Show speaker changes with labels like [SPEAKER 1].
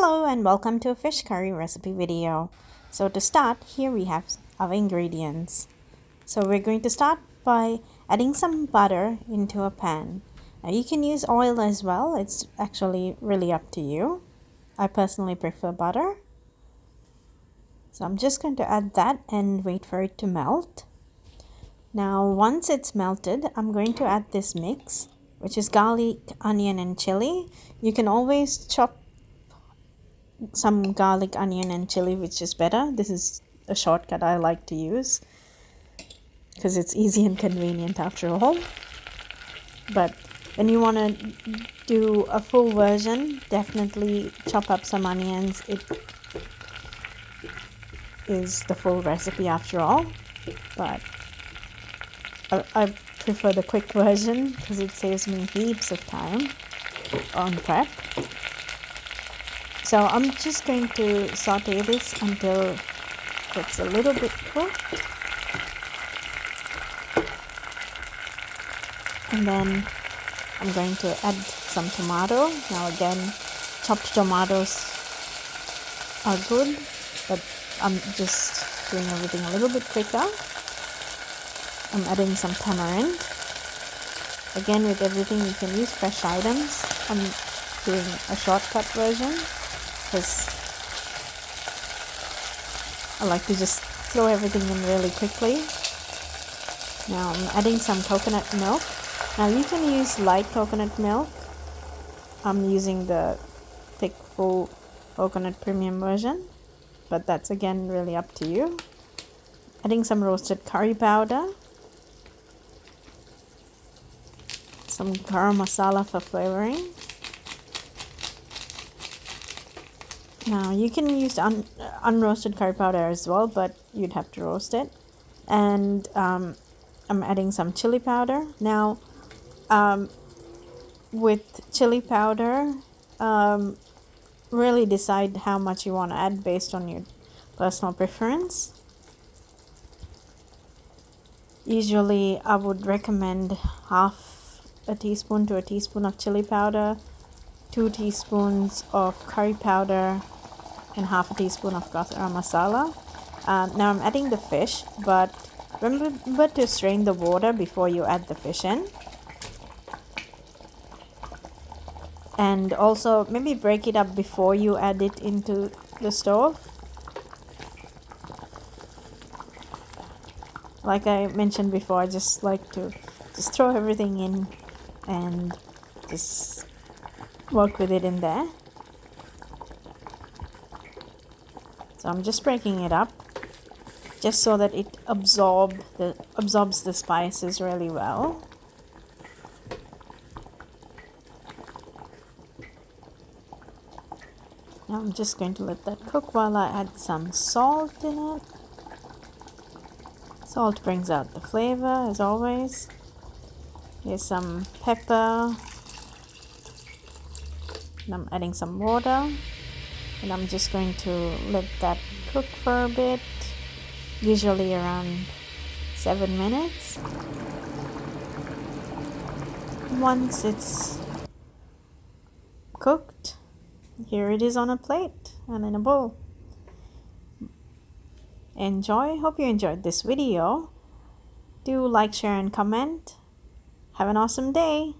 [SPEAKER 1] Hello and welcome to a fish curry recipe video. So to start, here we have our ingredients. So we're going to start by adding some butter into a pan. Now you can use oil as well, it's actually really up to you. I personally prefer butter. So I'm just going to add that and wait for it to melt. Now once it's melted, I'm going to add this mix, which is garlic, onion and chili. You can always chop some garlic, onion and chili, which is better. This is a shortcut I like to use because it's easy and convenient after all. But when you want to do a full version, definitely chop up some onions. It is the full recipe after all, but I prefer the quick version because it saves me heaps of time on prep. So I'm just going to saute this until it's a little bit cooked. And then I'm going to add some tomato. Now again, chopped tomatoes are good, but I'm just doing everything a little bit quicker. I'm adding some tamarind. Again, with everything you can use fresh items. I'm doing a shortcut version because I like to just throw everything in really quickly. Now I'm adding some coconut milk. Now you can use light coconut milk. I'm using the thick full coconut premium version, but that's again really up to you. Adding some roasted curry powder, some garam masala for flavoring. Now you can use unroasted curry powder as well, but you'd have to roast it. And I'm adding some chili powder. Now with chili powder, really decide how much you want to add based on your personal preference. Usually I would recommend half a teaspoon to a teaspoon of chili powder, 2 teaspoons of curry powder, and half a teaspoon of garam masala. Now I'm adding the fish, but remember to strain the water before you add the fish in. And also maybe break it up before you add it into the stove. Like I mentioned before, I just like to just throw everything in and just work with it in there. So I'm just breaking it up just so that it absorbs the spices really well. Now I'm just going to let that cook while I add some salt in it. Salt brings out the flavor as always. Here's some pepper. And I'm adding some water. And I'm just going to let that cook for a bit, usually around 7 minutes. Once it's cooked, here it is on a plate and in a bowl. Enjoy. Hope you enjoyed this video. Do like, share and comment. Have an awesome day.